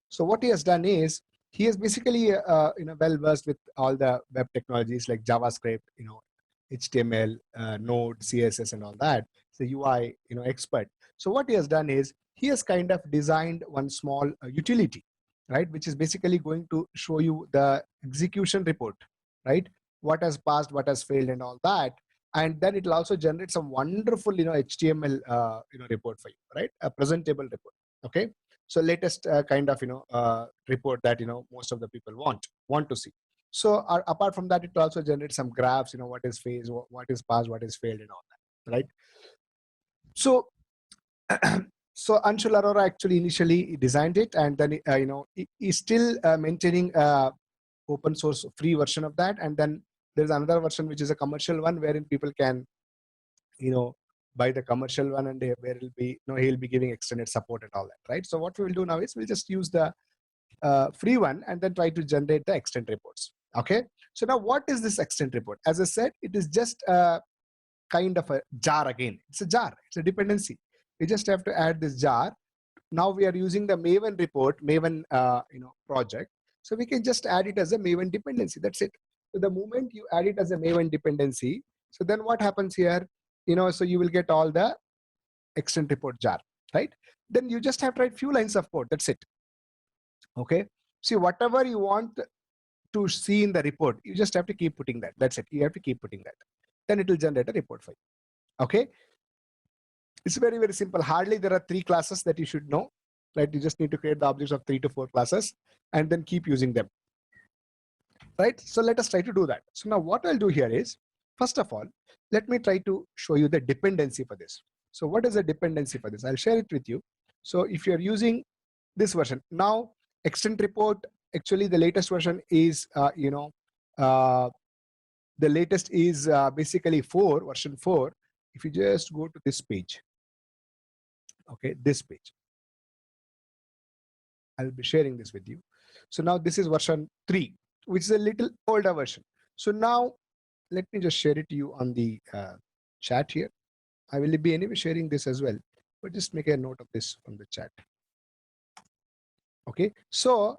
So what he has done is he is basically well versed with all the web technologies like JavaScript, HTML, Node, CSS, and all that. So UI expert. So what he has done is he has kind of designed one small utility, right, which is basically going to show you the execution report, right, what has passed, what has failed, and all that. And then it will also generate some wonderful HTML report for you, right, a presentable report. Okay, so latest kind of report that most of the people want to see. So apart from that, it will also generate some graphs, what is phase, what is passed, what is failed, and all that, right? So so Anshul Arora actually initially designed it, and then he's still maintaining open source free version of that, and then there's another version which is a commercial one wherein people can buy the commercial one, and where it'll be he'll be giving extended support and all that, right? So what we will do now is we'll just use the free one and then try to generate the extent reports. Okay, so now what is this extent report? As I said, it is just a kind of a jar. Again, it's a jar, it's a dependency. We just have to add this jar. Now we are using the Maven report, Maven project, so we can just add it as a Maven dependency. That's it. So the moment you add it as a Maven dependency, so then what happens here, so you will get all the extent report jar, right? Then you just have to write few lines of code. That's it. Okay, see, whatever you want to see in the report, you just have to keep putting that. That's it. You have to keep putting that. Then it will generate a report for you. Okay, it's very, very simple. Hardly there are 3 classes that you should know, right? You just need to create the objects of 3 to 4 classes and then keep using them, right? So let us try to do that. So now what I'll do here is, first of all, let me try to show you the dependency for this. So what is the dependency for this? I'll share it with you. So if you're using this version, now extent report, actually the latest version is, the latest is basically version 4. If you just go to this page, okay, this page, I'll be sharing this with you. So now this is version 3, which is a little older version. So now let me just share it to you on the chat here. I will be anyway sharing this as well, but just make a note of this from the chat. Okay, so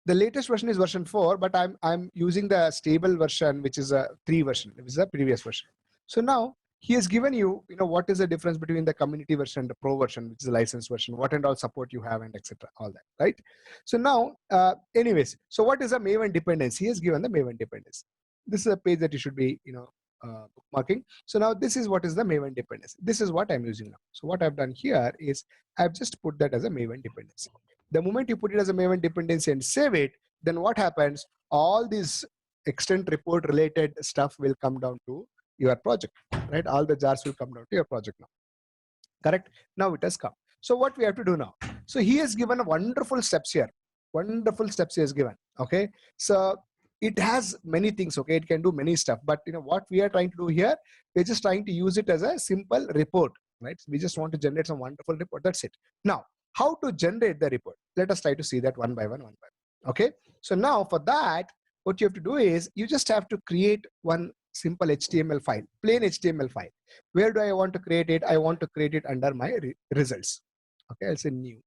the latest version is version 4, but I'm using the stable version, which is a 3 version, which is a previous version. So now he has given you, what is the difference between the community version and the pro version, which is the licensed version, what and all support you have, and etc. All that, right? So now, anyways, so what is a Maven dependency? He has given the Maven dependency. This is a page that you should be, bookmarking. So now this is what is the Maven dependency. This is what I'm using now. So what I've done here is I've just put that as a Maven dependency. The moment you put it as a Maven dependency and save it, then what happens? All these extent report related stuff will come down to your project, right? All the jars will come down to your project now. Correct? Now it has come. So what we have to do now? So he has given wonderful steps here. Wonderful steps he has given. Okay. So it has many things. Okay. It can do many stuff. But what we are trying to do here, we're just trying to use it as a simple report, right? We just want to generate some wonderful report. That's it. Now, how to generate the report? Let us try to see that one by one. Okay. So now for that, what you have to do is you just have to create one simple HTML file, plain HTML file. Where do I want to create it? I want to create it under my results. Okay, I'll say new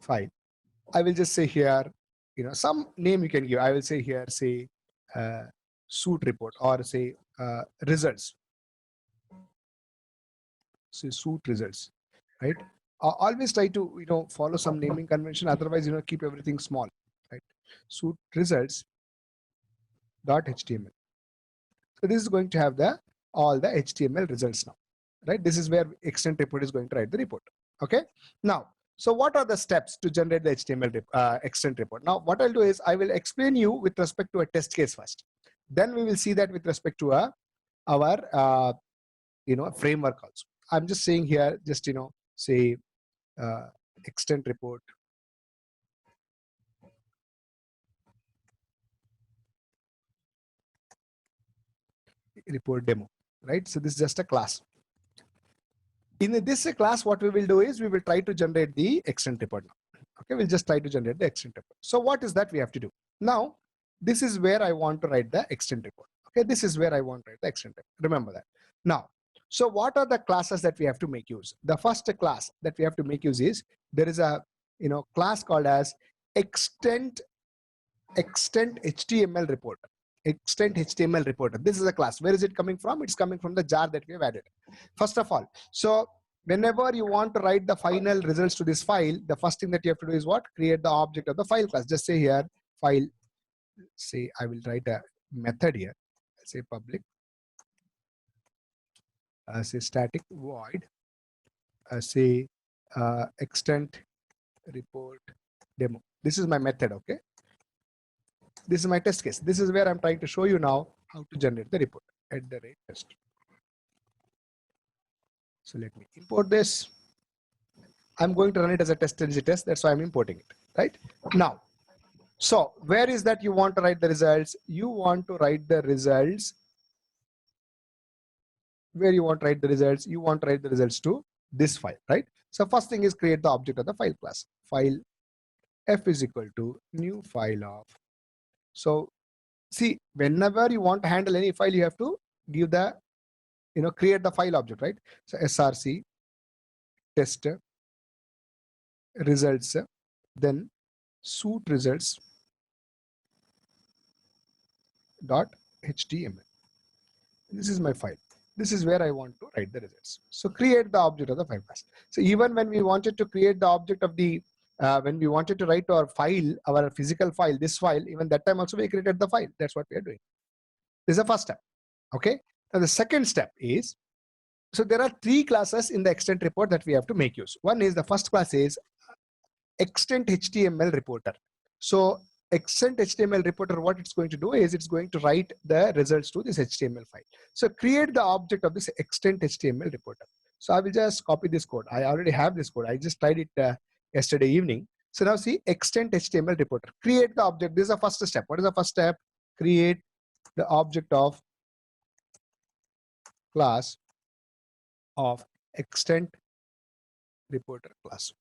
file. I will just say here, some name you can give. I will say here, say suit report, or say results. Say suit results, right? Always try to follow some naming convention. Otherwise, keep everything small, right? Suit results .html. So this is going to have all the HTML results now, right? This is where extent report is going to write the report. Okay. Now, so what are the steps to generate the HTML extent report? Now, what I'll do is I will explain you with respect to a test case first. Then we will see that with respect to our framework also. I'm just saying here, just say extent report demo, right? So this is just a class. In this class, what we will do is we will try to generate the extent report now. Okay, we'll just try to generate the extent report. So what is that we have to do? Now, this is where I want to write the extent report. Okay, this is where I want to write the extent report. Remember that. Now, so what are the classes that we have to make use? The first class that we have to make use is there is a class called as extend HTML reporter. Extend HTML reporter. This is a class. Where is it coming from? It's coming from the jar that we have added. First of all, so whenever you want to write the final results to this file, the first thing that you have to do is what? Create the object of the file class. Just say here file. Say I will write a method here. Say public. Say static void. Say extend report demo. This is my method. Okay. This is my test case. This is where I'm trying to show you now how to generate the report at the rate test. So let me import this. I'm going to run it as a test-ng test. That's why I'm importing it, right? Now, so where is that you want to write the results? You want to write the results. Where you want to write the results? You want to write the results to this file, right? So first thing is create the object of the file class. File f is equal to new file of. So see, whenever you want to handle any file, you have to give the, create the file object, right? So src test results, then suit results dot html. This is my file. This is where I want to write the results. So create the object of the file class. So even when we wanted to create the object of the, when we wanted to write to our file, our physical file, this file, even that time also we created the file. That's what we are doing. This is the first step. Okay. Now the second step is, so there are three classes in the extent report that we have to make use. One is, the first class is extend HTML reporter. So extend HTML reporter, what it's going to do is it's going to write the results to this HTML file. So create the object of this extend HTML reporter. So I will just copy this code. I already have this code. I just tried it yesterday evening. So now see, extend HTML reporter. Create the object. This is the first step. What is the first step? Create the object of class of extend reporter class.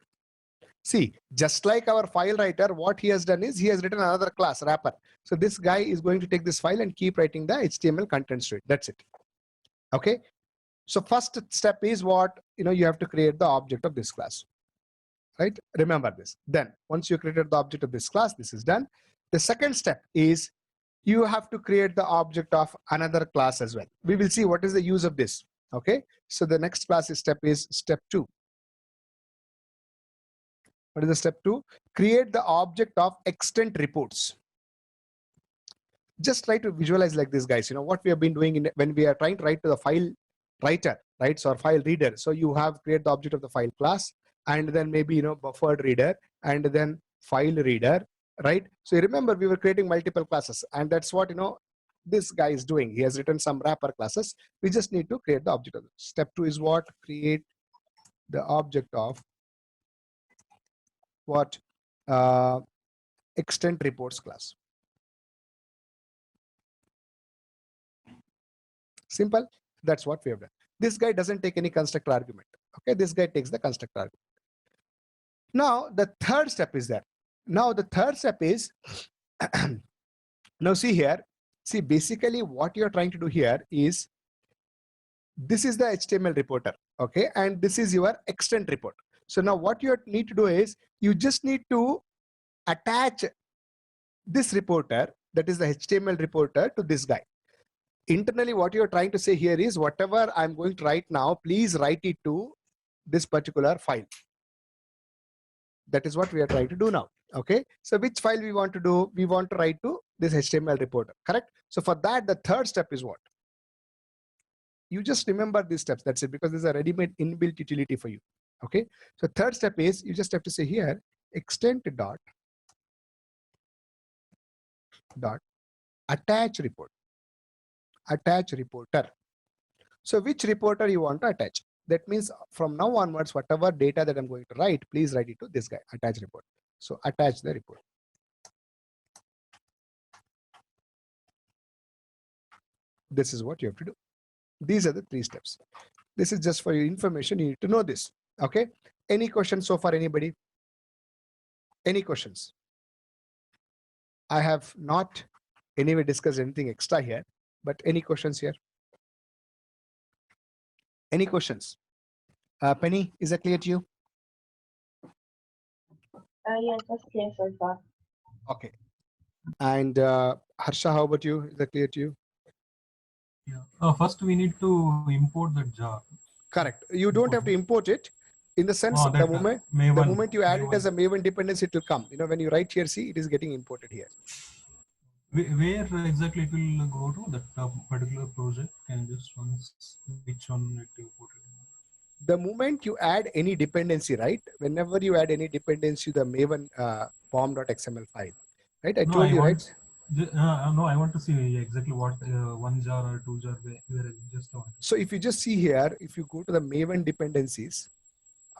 See, just like our file writer, what he has done is he has written another class, wrapper. So this guy is going to take this file and keep writing the HTML contents to it. That's it. Okay. So first step is what, you have to create the object of this class, right? Remember this. Then once you created the object of this class, this is done. The second step is you have to create the object of another class as well. We will see what is the use of this. Okay. So the next class is step 2. What is the step 2? Create the object of extend reports. Just try to visualize like this, guys. What we have been doing when we are trying to write to the file writer, right? So our file reader. So you have create the object of the file class, and then maybe buffered reader, and then file reader, right? So you remember we were creating multiple classes, and that's what this guy is doing. He has written some wrapper classes. We just need to create the object of it. Step 2 is what? Create the object of what? Extend reports class. Simple. That's what we have done. This guy doesn't take any constructor argument. Okay, this guy takes the constructor argument. Now the third step is there. Now the third step is now see here. See, basically what you're trying to do here is, this is the HTML reporter. Okay, and this is your extend report. So now what you need to do is you just need to attach this reporter, that is the HTML reporter, to this guy. Internally, what you're trying to say here is, whatever I'm going to write now, please write it to this particular file. That is what we are trying to do now. Okay, so which file we want to do? We want to write to this HTML reporter, correct? So for that, the third step is what? You just remember these steps. That's it, because there's a ready-made inbuilt utility for you. Okay, so third step is you just have to say here extend dot attach report. Attach reporter. So which reporter you want to attach? That means from now onwards, whatever data that I'm going to write, please write it to this guy, attach report. So attach the report. This is what you have to do. These are the 3 steps. This is just for your information. You need to know this. Okay. Any questions so far, anybody? Any questions? I have not anyway discussed anything extra here, but any questions here? Any questions? Penny, is that clear to you? Yes, that's clear so far. Okay. And Harsha, how about you? Is that clear to you? Yeah. First, we need to import the jar. Correct. You don't Import have to it. import it. In the sense, Oh, that the Maven. moment you add it Maven. as a Maven dependency, it will come. You know, when you write here, see, it is getting imported here. Where exactly it will go to that particular project? Can you just once which one it imported? The moment you add any dependency, right? Whenever you add any dependency to the Maven pom.xml file, right? I No, told I you, right? want. No, I want to see exactly what one jar or two jar where I just want. So if you just see here, if you go to the Maven dependencies,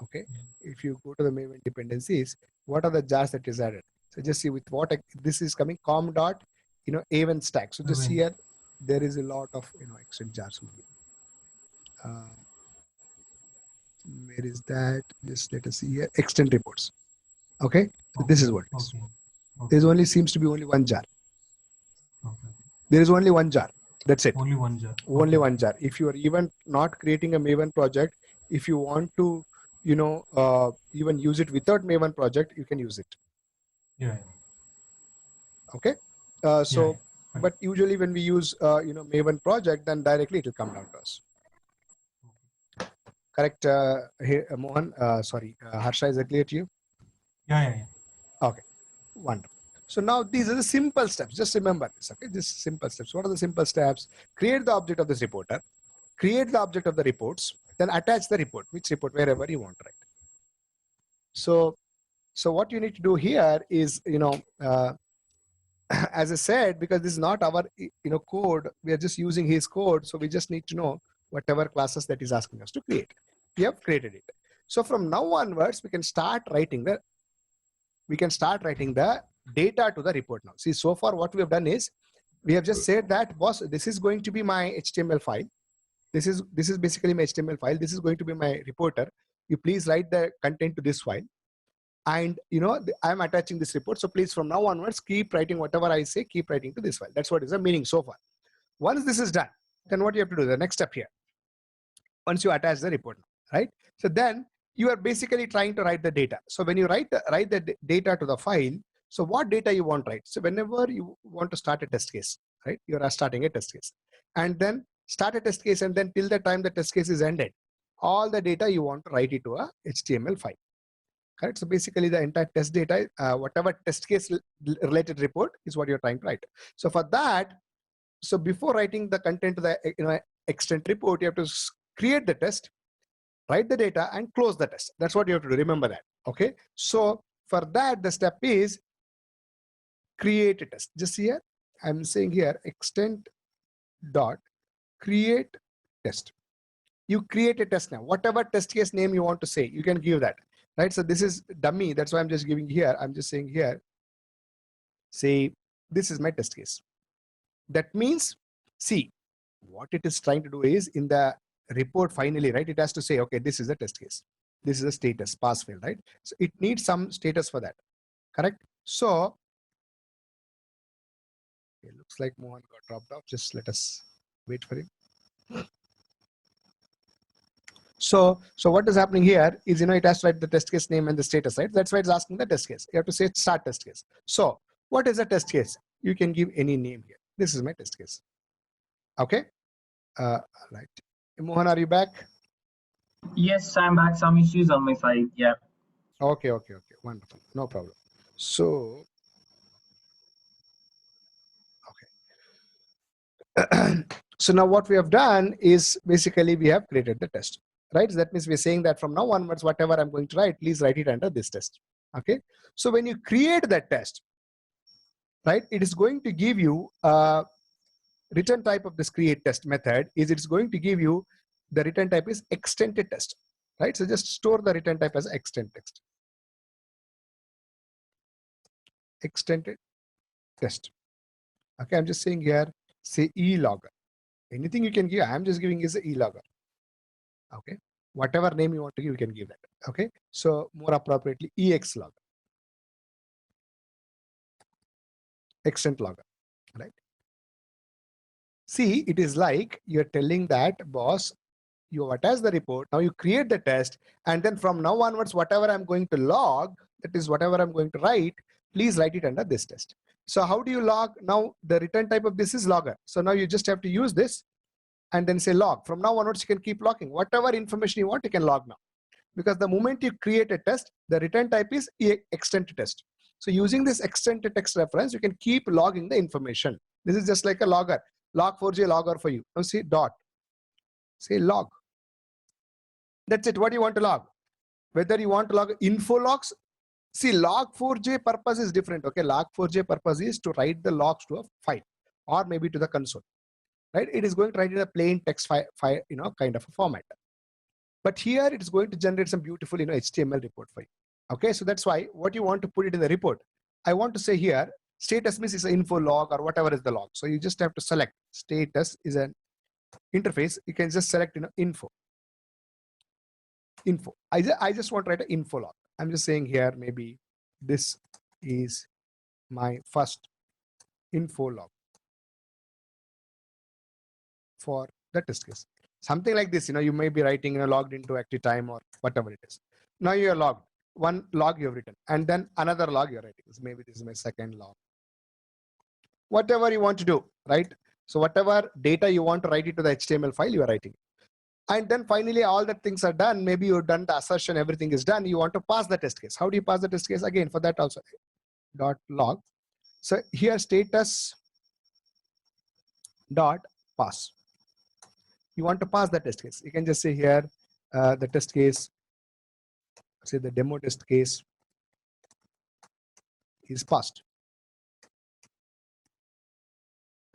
okay, if you go to the Maven dependencies, what are the jars that is added? So just see with what this is coming com dot, Aven stack. So just see Maven. here, there is a lot of extent jars. Where is that? Just let us see here. Extent reports. Okay, so this Okay. is what it is. Okay. Okay. There's only seems to be only one jar. Okay. There is only one jar. That's it. Only one jar. Only Okay. one jar. If you are even not creating a Maven project, if you want to, even use it without Maven project, you can use it. Yeah. Okay. Yeah. So, Fine. but usually when we use, Maven project, then directly it will come down to us. Correct, here, Mohan. Sorry, Harsha, is that clear to you? Yeah. Yeah. Yeah. Okay, wonderful. So now these are the simple steps. Just remember this. Okay, just simple steps. What are the simple steps? Create the object of this reporter. Create the object of the reports. Then attach the report. Which report? Wherever you want, right? So what you need to do here is, as I said, because this is not our code, we are just using his code, so we just need to know whatever classes that is asking us to create. We have created it. So from now onwards, we can start writing the data to the report now. See, so far what we have done is we have just said that, boss, this is going to be my HTML file. This is basically my HTML file. This is going to be my reporter. You please write the content to this file. And I'm attaching this report. So please, from now onwards, keep writing whatever I say, keep writing to this file. That's what is the meaning so far. Once this is done, then what you have to do, the next step here, once you attach the report, right? So then you are basically trying to write the data. So when you write the data to the file, so what data you want to write? So whenever you want to start a test case, right? You are starting a test case, and then start a test case, and then till the time the test case is ended, all the data you want to write it to a HTML file. Correct. So basically the entire test data, whatever test case related report is what you're trying to write. So for that, so before writing the content to the extent report, you have to create the test, write the data, and close the test. That's what you have to do. Remember that. Okay. So for that, the step is create a test. Just here, I'm saying here extent dot create test. You create a test now. Whatever test case name you want to say, you can give that. Right. So this is dummy. That's why I'm just giving here. I'm just saying here, say this is my test case. That means, see, what it is trying to do is in the report finally, right? It has to say, okay, this is a test case. This is a status, pass fail, right? So it needs some status for that. Correct. So it looks like Mohan got dropped off. Just let us wait for him. So what is happening here is, it has to write the test case name and the status, right? That's why it's asking the test case. You have to say start test case. So what is a test case? You can give any name here. This is my test case. Okay. Right. Mohan, are you back? Yes, I'm back. Some issues on my side. Yeah. Okay. Wonderful. No problem. So, okay. So now what we have done is basically we have created the test, right? So that means we're saying that from now onwards, whatever I'm going to write, please write it under this test. Okay. So when you create that test, right, it is going to give you a return type of this create test method is it's going to give you the return type is extended test, right? So just store the return type as extended text. Extended test. Okay, I'm just saying here, say e-logger. Anything you can give, I'm just giving is a e-logger. Okay, whatever name you want to give, you can give that. Okay, so more appropriately, ex logger, extent logger, right? See, it is like you're telling that, boss, you attach the report, now you create the test, and then from now onwards, whatever I'm going to log, That is whatever I'm going to write, please write it under this test. So how do you log? Now the return type of this is logger. So now you just have to use this and then say log. From now onwards, you can keep logging. Whatever information you want, you can log now. Because the moment you create a test, the return type is extend to test. So using this extend to text reference, you can keep logging the information. This is just like a logger. Log4j logger for you. Now see dot. Say log. That's it. What do you want to log? Whether you want to log info logs. See, log4j purpose is different. Okay, log4j purpose is to write the logs to a file or maybe to the console. Right? It is going to write in a plain text file, kind of a format. But here it is going to generate some beautiful, HTML report for you. Okay, so that's why what you want to put it in the report. I want to say here, status means is an info log or whatever is the log. So you just have to select status is an interface. You can just select, info. I just want to write an info log. I'm just saying here, maybe this is my first info log for the test case. Something like this, you may be writing, logged into active time or whatever it is. Now you are logged. One log you have written, and then another log you're writing. So maybe this is my second log. Whatever you want to do, right? So whatever data you want to write it to the HTML file, you are writing. And then finally, all the things are done. Maybe you've done the assertion, everything is done. You want to pass the test case. How do you pass the test case? Again, for that also, dot log. So here status dot pass. You want to pass the test case. You can just say here, the test case, say the demo test case is passed.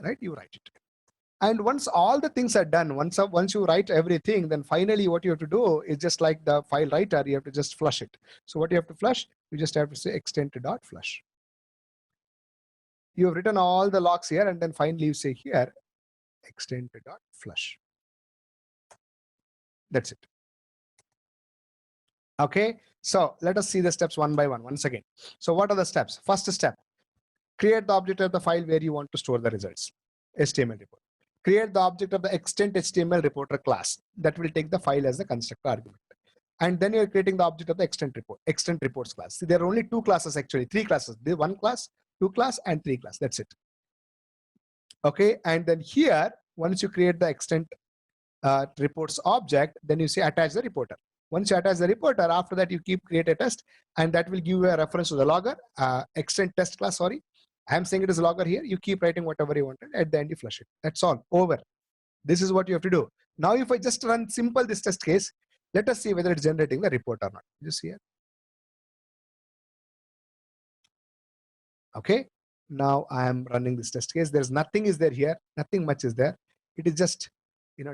Right? You write it. And once all the things are done, once you write everything, then finally what you have to do is just like the file writer, you have to just flush it. So what you have to flush, you just have to say extend to dot flush. You have written all the logs here, and then finally you say here, extend to dot flush. That's it. Okay, so let us see the steps one by one once again. So what are the steps? First step, create the object of the file where you want to store the results, HTML report. Create the object of the extend HTML reporter class that will take the file as the constructor argument. And then you're creating the object of the extend reports class. See, there are only two classes actually, three classes. There one class, two class, and three class. That's it. Okay, and then here, once you create the extend reports object, then you say attach the reporter. Once you attach the reporter, after that you keep create a test, and that will give you a reference to the logger, extend test class, sorry. I'm saying it is logger here. You keep writing whatever you wanted. At the end, you flush it. That's all. Over. This is what you have to do. Now, if I just run simple this test case, let us see whether it's generating the report or not. Just here. Okay. Now I am running this test case. There's nothing is there here. Nothing much is there. It is just,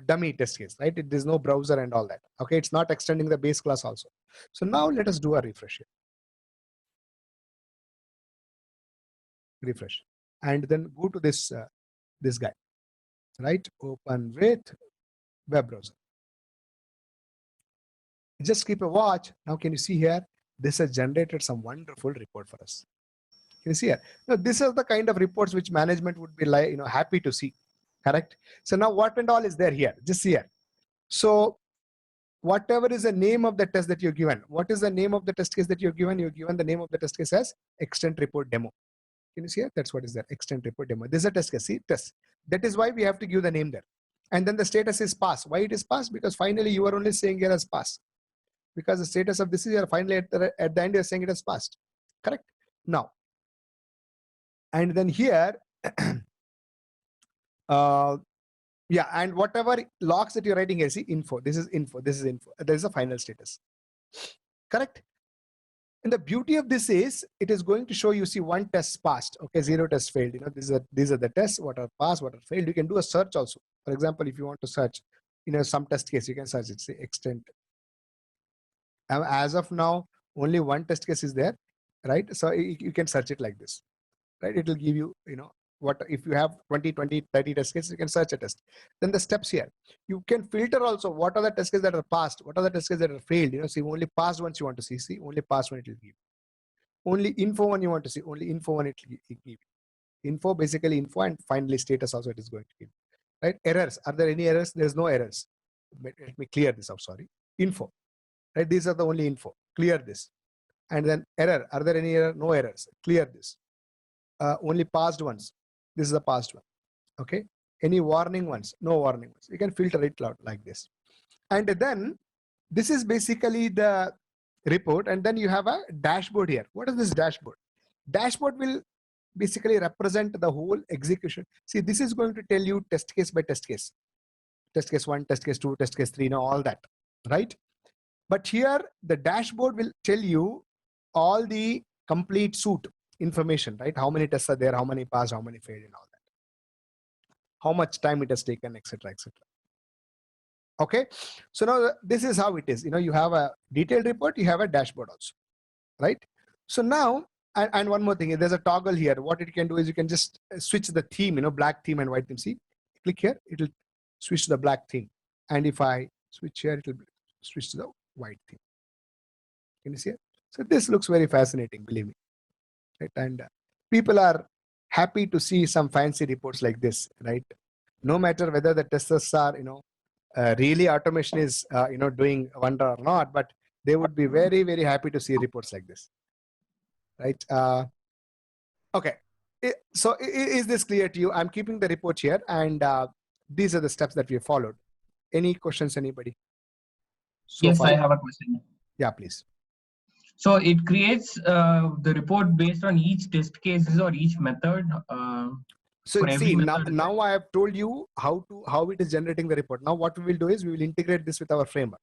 dummy test case, right? There's no browser and all that. Okay. It's not extending the base class also. So now let us do a refresh here. Refresh, and then go to this this guy, right? Open with web browser. Just keep a watch. Now can you see here, this has generated some wonderful report for us. Can you see here? Now this is the kind of reports which management would be like, happy to see. Correct? So now what and all is there here? Just here. So whatever is the name of the test that you're given, what is the name of the test case that you're given? You're given the name of the test case as extend report demo. Can you see it? That's what is there, extend report demo. This is a test case, see, test. That is why we have to give the name there. And then the status is pass. Why it is pass? Because finally you are only saying here as pass. Because the status of this is here, finally at the end you're saying it as passed. Correct? Now, and then here, yeah, and whatever logs that you're writing here, see info, this is info, this is info. There is a final status. Correct? And the beauty of this is it is going to show you, see, one test passed, okay, 0 tests failed. These are the tests, what are passed, what are failed. You can do a search also. For example, if you want to search, some test case, you can search it, say extend. As of now, only one test case is there, right? So you can search it like this, right? It will give you, what if you have 20, 30 test cases, you can search a test. Then the steps here, you can filter also what are the test cases that are passed, what are the test cases that are failed. See, only passed ones you want to see, only passed one it will give. Only info one you want to see, only info one it will give. Info, basically info, and finally status also it is going to give. Right? Errors, are there any errors? There's no errors. Let me clear this out, sorry. Info, right? These are the only info. Clear this. and then error. Are there any error? No errors. Clear this. Only passed ones. This is the passed one. Okay. Any warning ones? No warning ones. You can filter it out like this. And then this is basically the report. And then you have a dashboard here. What is this dashboard? Dashboard will basically represent the whole execution. See, this is going to tell you test case by test case. Test case 1, test case 2, test case 3, all that, right? But here the dashboard will tell you all the complete suite information, right? How many tests are there, how many passed, how many failed, and all that. How much time it has taken, etc., etc. Okay, so now this is how it is. You have a detailed report, you have a dashboard also, right? So now, and one more thing, there's a toggle here. What it can do is you can just switch the theme, black theme and white theme. See, click here, it will switch to the black theme. And if I switch here, it will switch to the white theme. Can you see it? So this looks very fascinating, believe me. Right? And people are happy to see some fancy reports like this, right? No matter whether the testers are, really automation is, doing wonder or not, but they would be very, very happy to see reports like this, right? Okay. So is this clear to you? I'm keeping the report here, and these are the steps that we have followed. Any questions, anybody? So Yes, far? I have a question. Yeah, please. So it creates the report based on each test cases or each method. So for every see, method, now I have told you how it is generating the report. Now what we will do is we will integrate this with our framework.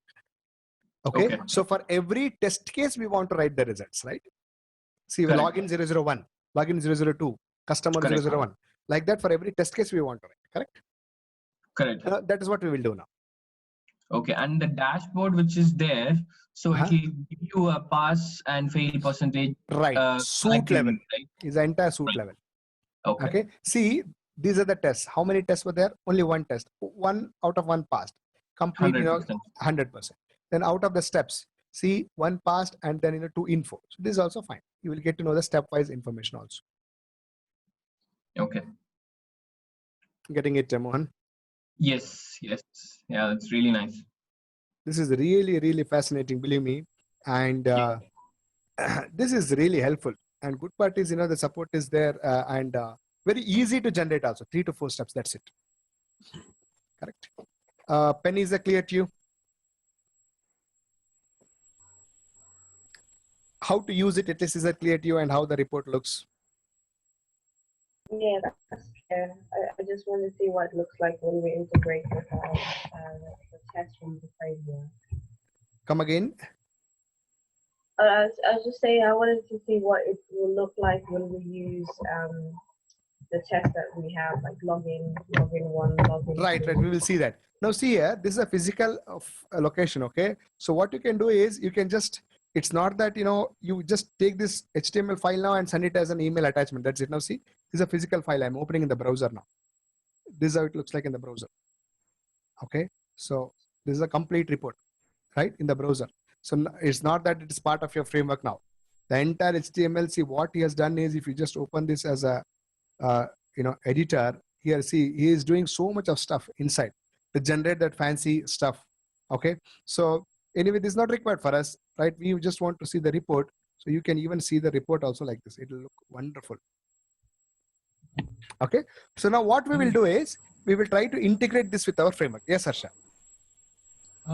Okay. So for every test case, we want to write the results, right? See, Correct. login 001, login 002, customer Correct. 001. Like that for every test case we want to write, correct? Correct. That is what we will do now. Okay, and the dashboard which is there, so it will give you a pass and fail percentage. Right. Suite level, right? is the entire suite level. Okay. See, these are the tests. How many tests were there? Only one test. 1 out of 1 passed. Complete, 100%. 100%. Then out of the steps, see, 1 passed and then 2 info. So this is also fine. You will get to know the stepwise information also. Okay. Getting it, Mohan? Yes. Yes. Yeah, that's really nice. This is really, really fascinating, believe me. And this is really helpful. And good part is, the support is there and very easy to generate also. 3 to 4 steps, that's it. Correct. Penny, is that clear to you? How to use it, at least, is that clear to you, and how the report looks? Yeah, that's clear. I just want to see what it looks like when we integrate with the test from the framework. Come again? I was just saying I wanted to see what it will look like when we use the test that we have, like login 1, login. Right. We will see that. Now see here, this is a physical location. Okay. So what you can do is you can just, it's not that, you just take this HTML file now and send it as an email attachment. That's it. Now see, this is a physical file I'm opening in the browser now. This is how it looks like in the browser. Okay. So this is a complete report, right, in the browser. So it's not that it's part of your framework now. The entire HTML, see what he has done is, if you just open this as a, editor here, see, he is doing so much of stuff inside to generate that fancy stuff. Okay. So anyway, this is not required for us, right? We just want to see the report. So you can even see the report also like this. It will look wonderful. Okay. So now what we will do is we will try to integrate this with our framework. Yes, Harsha.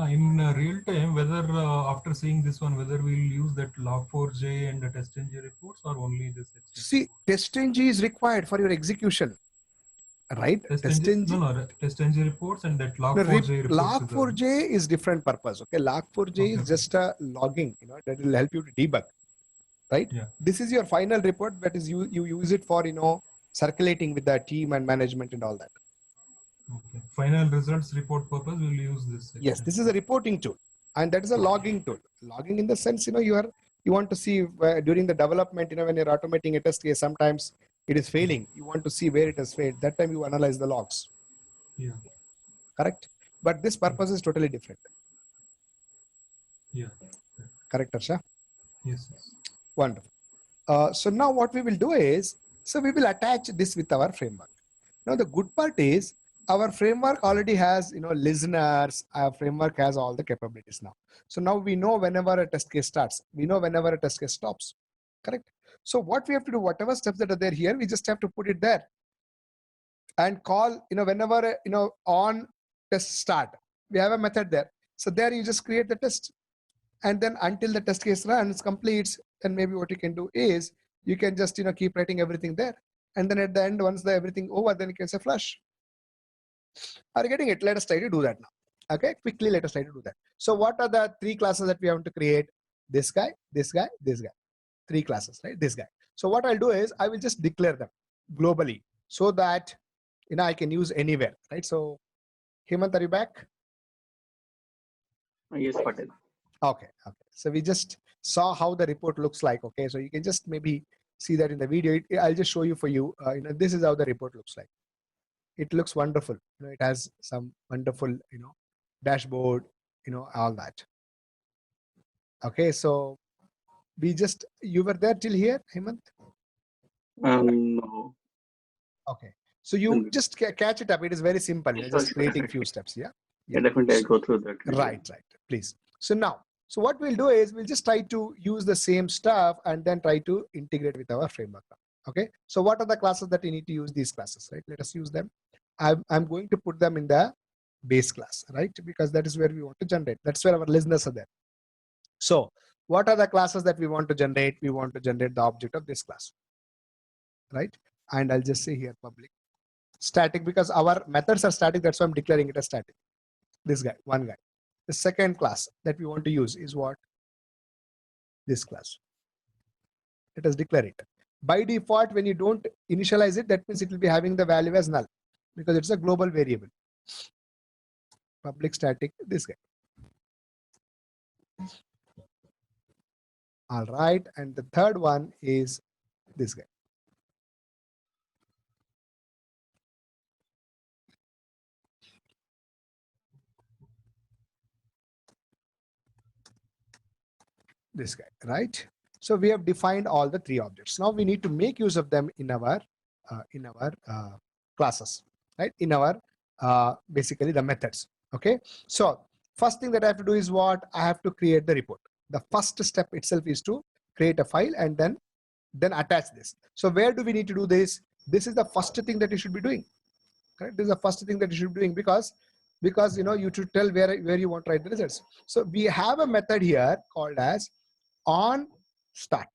In real time, whether after seeing this one, whether we'll use that log4j and the testng reports, or only this HTML? See, testng is required for your execution, right? Testng reports and that log4j reports. Log4j is different purpose. Okay, log4j is just a logging, that will help you to debug, right? Yeah. This is your final report, that is you use it for, circulating with the team and management and all that. Okay. Final results report purpose, we'll use this section. Yes, this is a reporting tool, and that is a logging tool. Logging in the sense, you want to see during the development, when you're automating a test case, sometimes it is failing. You want to see where it has failed. That time you analyze the logs. Yeah. Correct. But this purpose is totally different. Yeah. Correct, Harsha? Yes. Wonderful. So now what we will do is, so we will attach this with our framework. Now the good part is, our framework already has, listeners. Our framework has all the capabilities now. So now we know whenever a test case starts, we know whenever a test case stops, correct? So what we have to do, whatever steps that are there here, we just have to put it there and call, whenever, on test start, we have a method there. So there you just create the test, and then until the test case runs, completes, then maybe what you can do is you can just, keep writing everything there. And then at the end, once the everything over, then you can say flush. Are you getting it? Let us try to do that now. Okay, quickly, let us try to do that. So what are the 3 classes that we have to create? This guy, this guy, this guy. 3 classes, right? This guy. So what I'll do is I will just declare them globally so that, I can use anywhere, right? So Hemant, are you back? Yes, Patel. Okay. So we just saw how the report looks like. Okay, so you can just maybe see that in the video. I'll just show you for you. This is how the report looks like. It looks wonderful. It has some wonderful, dashboard, all that. Okay, so you were there till here, Hemant? No. Okay, so you just catch it up. It is very simple. You're just creating few steps. Yeah. Yeah, definitely I'll go through that. Right, please. So what we'll do is we'll just try to use the same stuff and then try to integrate with our framework. Okay, so what are the classes that you need to use? These classes, right? Let us use them. I'm going to put them in the base class, right? Because that is where we want to generate. That's where our listeners are there. So what are the classes that we want to generate? We want to generate the object of this class, right? And I'll just say here public static, because our methods are static. That's why I'm declaring it as static. This guy, one guy. The second class that we want to use is what? This class. Let us declare it. By default, when you don't initialize it, that means it will be having the value as null because it's a global variable. Public static, this guy. All right, and the third one is this guy. This guy, right? So we have defined all the 3 objects. Now we need to make use of them in our classes, right? In our basically the methods. Okay. So first thing that I have to do is what? I have to create the report. The first step itself is to create a file and then attach this. So where do we need to do this? This is the first thing that you should be doing. Correct? This is the first thing that you should be doing because you should tell where you want to write the results. So we have a method here called as on start.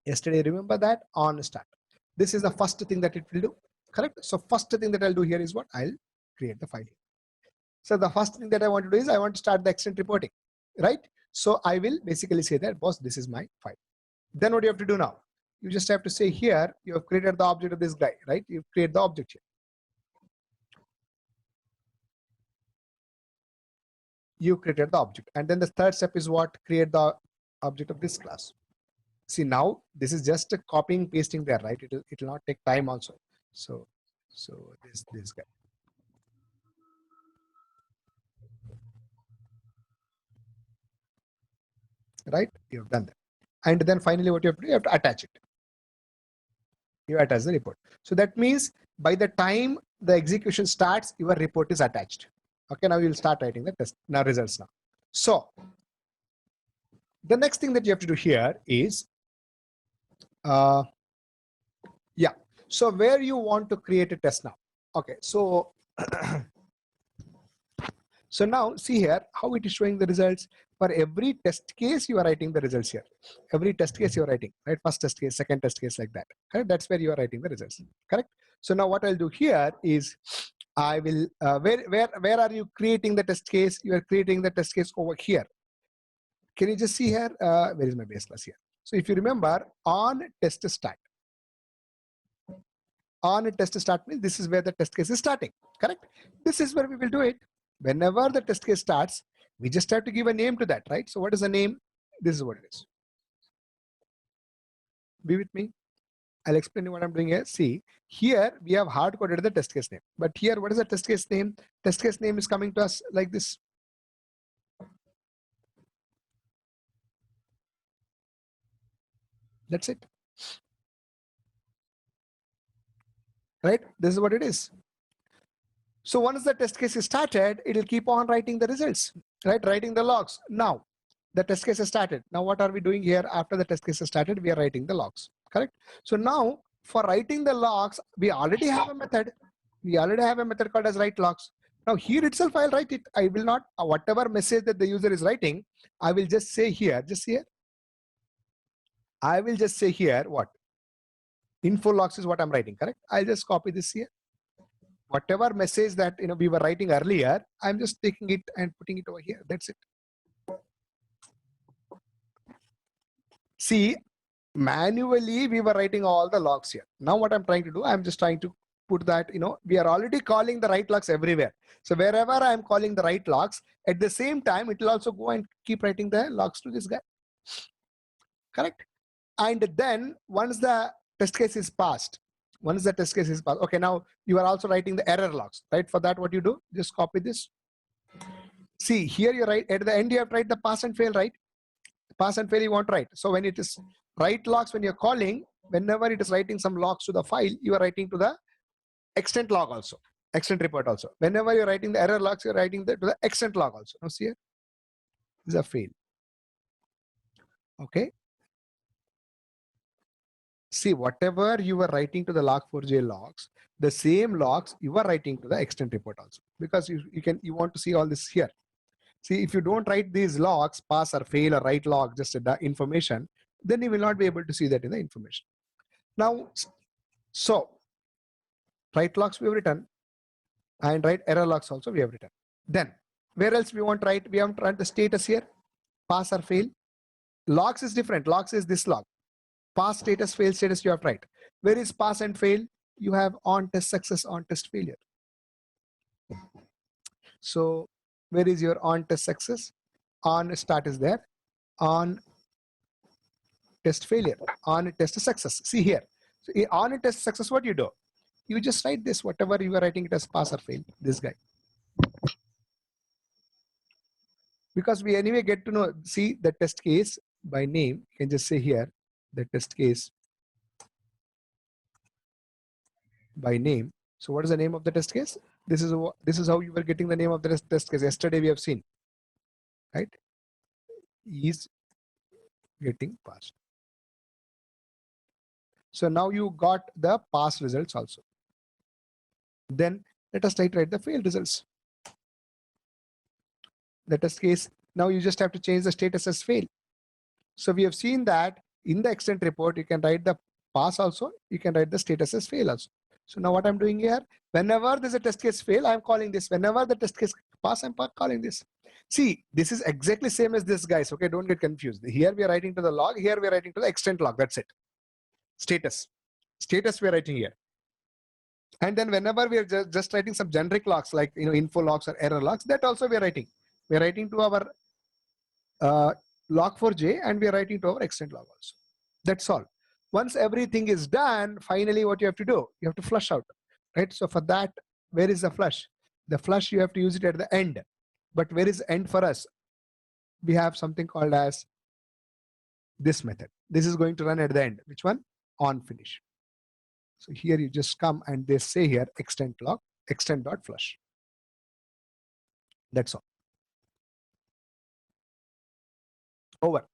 Yesterday, remember that? On start. This is the first thing that it will do. Correct? So first thing that I'll do here is what? I'll create the file. So the first thing that I want to do is I want to start the extent reporting, right? So I will basically say that, boss, this is my file. Then what do you have to do now? You just have to say here, you have created the object of this guy, right? You create the object here. You created the object. And then the third step is what? Create the object of this class. See, now this is just a copying, pasting there, right? It will not take time also. So this guy. Right? You have done that. And then finally what you have to do, you have to attach it. You attach the report. So that means by the time the execution starts, your report is attached. Okay, now you'll start writing the test results now. So the next thing that you have to do here is so where you want to create a test now. Okay, so so now see here how it is showing the results. For every test case, you are writing the results here. Every test case you are writing, right? First test case, second test case, like that. Correct? That's where you are writing the results. Correct? So now what I'll do here is I will where are you creating the test case? You are creating the test case over here. Can you just see here? Where is my base class here? So if you remember, on test start. On test start means this is where the test case is starting. Correct? This is where we will do it. Whenever the test case starts, we just have to give a name to that, right? So what is the name? This is what it is. Be with me. I'll explain you what I'm doing here. See, here we have hard coded the test case name. But here, what is the test case name? Test case name is coming to us like this. That's it. Right? This is what it is. So once the test case is started, it will keep on writing the results, right? Writing the logs. Now, the test case is started. Now, what are we doing here? After the test case is started, we are writing the logs, correct? So now, for writing the logs, we already have a method. We already have a method called as write logs. Now, here itself, I'll write it. I will not, whatever message that the user is writing, I will just say here, I will just say here, what? Info logs is what I'm writing, correct? I'll just copy this here. Whatever message that we were writing earlier, I'm just taking it and putting it over here. That's it. See, manually we were writing all the logs here. Now what I'm trying to do, I'm just trying to put that, we are already calling the write logs everywhere. So wherever I'm calling the write logs, at the same time, it will also go and keep writing the logs to this guy. Correct? And then once the test case is passed, okay, now you are also writing the error logs, right? For that, what you do, just copy this. See, here you write, at the end, you have to write the pass and fail, right? Pass and fail you want to write. So when it is write logs, when you're calling, whenever it is writing some logs to the file, you are writing to the extent log also, extent report also. Whenever you're writing the error logs, you're writing to the extent log also. Now see here, this is a fail. Okay. See, whatever you were writing to the log4j logs, the same logs you are writing to the extent report also, because you want to see all this here. See, if you don't write these logs, pass or fail or write log, just the information, then you will not be able to see that in the information. Now, so write logs we have written, and write error logs also we have written. Then where else we want to write? We have to write the status here, pass or fail. Logs is different. Logs is this log. Pass status, fail status you have to write. Where is pass and fail? You have on test success, on test failure. So where is your on test success? On start is there. On test failure. On test success. See here. So on test success, what you do? You just write this, whatever you are writing it as pass or fail, this guy. Because we anyway get to know, see the test case by name, you can just say here, the test case by name. So what is the name of the test case? This is how you were getting the name of the test case. Yesterday we have seen, right? Is getting passed. So now you got the pass results also. Then let us write the failed results. The test case, now you just have to change the status as fail. So we have seen that in the extent report, you can write the pass also, you can write the status as fail also. So now what I'm doing here, whenever there's a test case fail, I'm calling this. Whenever the test case pass, I'm calling this. See, this is exactly same as this, guys. Okay, don't get confused. Here we are writing to the log, here we are writing to the extent log. That's it. Status we are writing here. And then whenever we are just writing some generic logs like info logs or error logs, that also we are writing. We are writing to our log4j and we are writing to our extent log also. That's all. Once everything is done, finally what you have to do, you have to flush out, right? So for that, where is the flush? The flush, you have to use it at the end. But where is end for us? We have something called as this method. This is going to run at the end. Which one? On finish. So here you just come and they say here extent log, extent.flush. That's all. Over.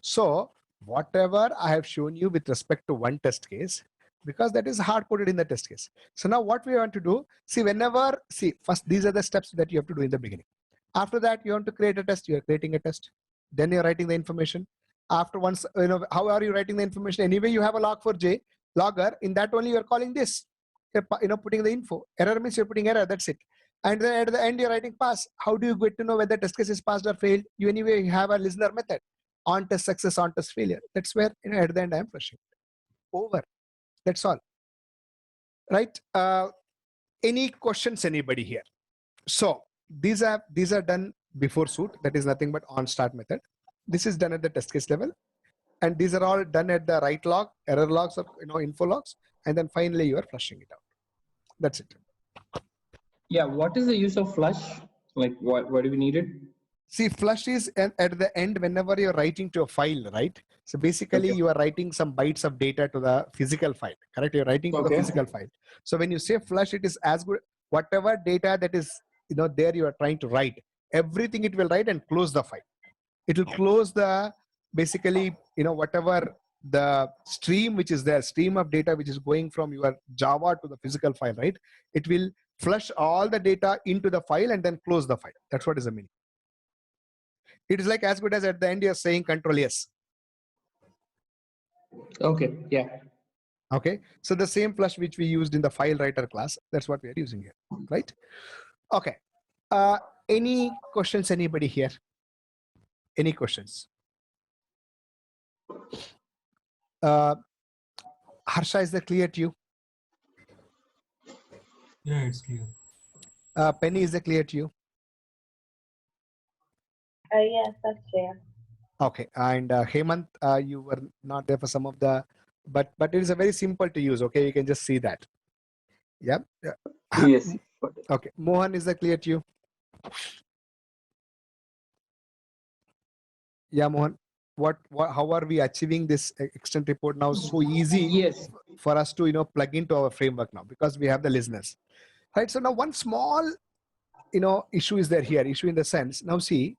So whatever I have shown you with respect to one test case, because that is hard coded in the test case. So now what we want to do, first these are the steps that you have to do in the beginning. After that, you want to create a test, you are creating a test. Then you're writing the information. After once, how are you writing the information? Anyway, you have a log4j logger, in that only you're calling this, putting the info. Error means you're putting error, that's it. And then at the end, you're writing pass. How do you get to know whether test case is passed or failed? You anyway have a listener method. On test success, on test failure. That's where at the end I'm flushing. Over. That's all. Right? Any questions, anybody here? So these are done before suit. That is nothing but on start method. This is done at the test case level. And these are all done at the write log, error logs, or info logs. And then finally you are flushing it out. That's it. Yeah, what is the use of flush? Like why do we need it? See, flush is at the end whenever you're writing to a file, right? So basically you are writing some bytes of data to the physical file, correct? You're writing to the physical file. So when you say flush, it is as good. whatever data that is, there you are trying to write, everything it will write and close the file. It will close the, basically, whatever the stream which is there, stream of data which is going from your Java to the physical file, right? It will flush all the data into the file and then close the file. That's what is the meaning. It is like as good as at the end you're saying Control S. Okay, yeah. Okay, so the same flush which we used in the file writer class, that's what we are using here, right? Okay, any questions, anybody here? Any questions? Harsha, is that clear to you? Yeah, it's clear. Penny, is that clear to you? Yes, that's clear. Okay, and Hemant, you were not there for some of the, but it is a very simple to use. Okay, you can just see that. Yeah. Yes. Okay, Mohan, is that clear to you? Yeah, Mohan. What how are we achieving this extent report now so easy Yes. for us to plug into our framework now, because we have the listeners, right? So now one small issue is there here. Issue in the sense, now see,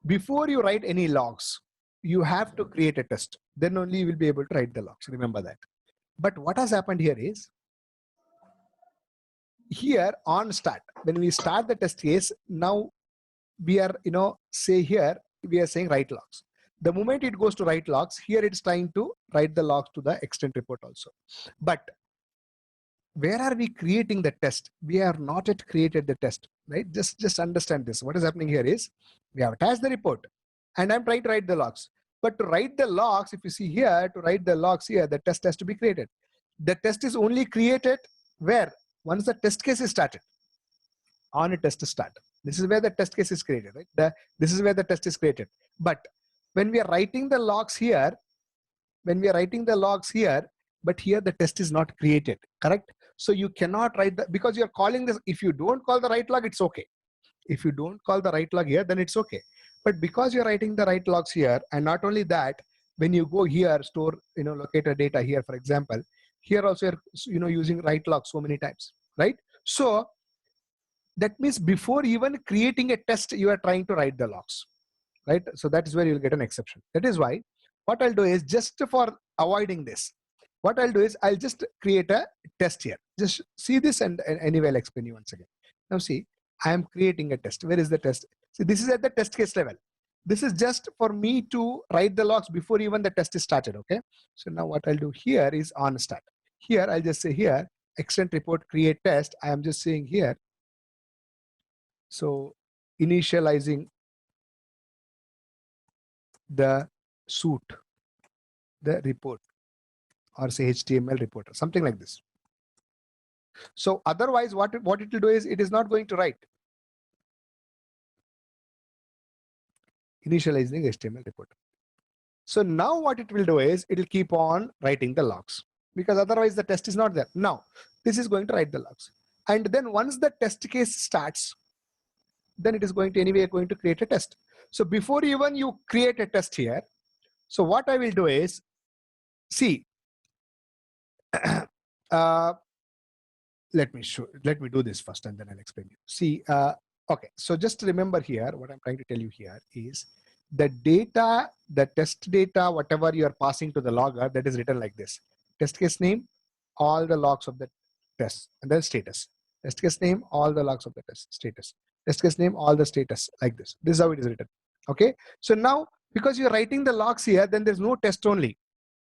before you write any logs, you have to create a test. Then only you will be able to write the logs. Remember that. But what has happened here is, here on start, when we start the test case, now we are, say here, we are saying write logs. The moment it goes to write logs, here it's trying to write the logs to the extent report also. But where are we creating the test? We have not yet created the test, right? Just understand this. What is happening here is, we have attached the report and I'm trying to write the logs. But to write the logs, if you see here, to write the logs here, the test has to be created. The test is only created where? Once the test case is started. On a test start. This is where the test case is created, right? This is where the test is created. But when we are writing the logs here, but here the test is not created, correct? So you cannot write the, because you're calling this, if you don't call the write log, it's okay. If you don't call the write log here, then it's okay. But because you're writing the write logs here, and not only that, when you go here, store, locator data here, for example, here also you're, using write log so many times, right? So that means before even creating a test, you are trying to write the logs, right? So that is where you'll get an exception. That is why what I'll do is, just for avoiding this, what I'll do is I'll just create a test here. Just see this, and anyway, I'll explain you once again. Now see, I am creating a test. Where is the test? See, this is at the test case level. This is just for me to write the logs before even the test is started, okay? So now what I'll do here is on start. Here, I'll just say here, extent report create test. I am just saying here, so initializing the suit, the report, or say HTML report, or something like this. So otherwise, what it will do is, it is not going to write. Initializing HTML report. So now what it will do is, it will keep on writing the logs, because otherwise the test is not there. Now this is going to write the logs, and then once the test case starts, then it is going to create a test. So before even you create a test here, so what I will do is, see, let me do this first and then I'll explain you. See, okay, so just remember here, what I'm trying to tell you here is, the data, the test data, whatever you are passing to the logger, that is written like this: test case name, all the logs of the test, and then status. Test case name, all the logs of the test, status. Test case name, all the status, like this. This is how it is written. Okay, so now because you're writing the logs here, then there's no test only.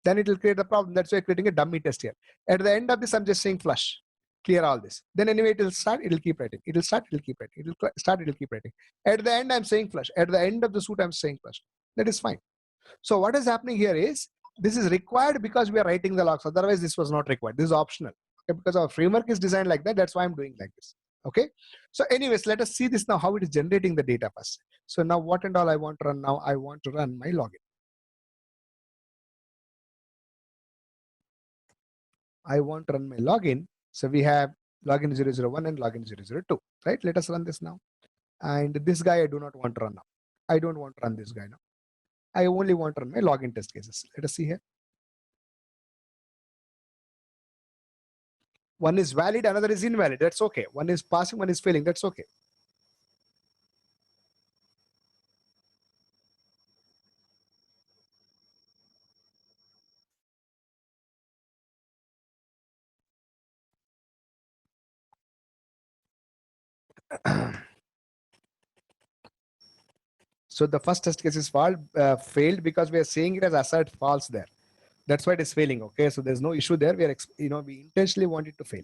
Then it will create a problem. That's why I'm creating a dummy test here. At the end of this, I'm just saying flush, clear all this. Then anyway, it will start, it will keep writing. It will start, it will keep writing. It will start, it will keep writing. At the end, I'm saying flush. At the end of the suit, I'm saying flush. That is fine. So what is happening here is, this is required because we are writing the logs. Otherwise, this was not required. This is optional. Okay? Because our framework is designed like that. That's why I'm doing like this. Okay. So anyways, let us see this now, how it is generating the data first. So now what and all I want to run now, I want to run my login. I want to run my login. So we have login 001 and login 002, right? Let us run this now. And this guy I do not want to run now. I don't want to run this guy now. I only want to run my login test cases. Let us see here. One is valid, another is invalid. That's okay. One is passing, one is failing. That's okay. So the first test case is failed because we are saying it as assert false there. That's why it is failing. Okay, so there's no issue there. We are, we intentionally want it to fail.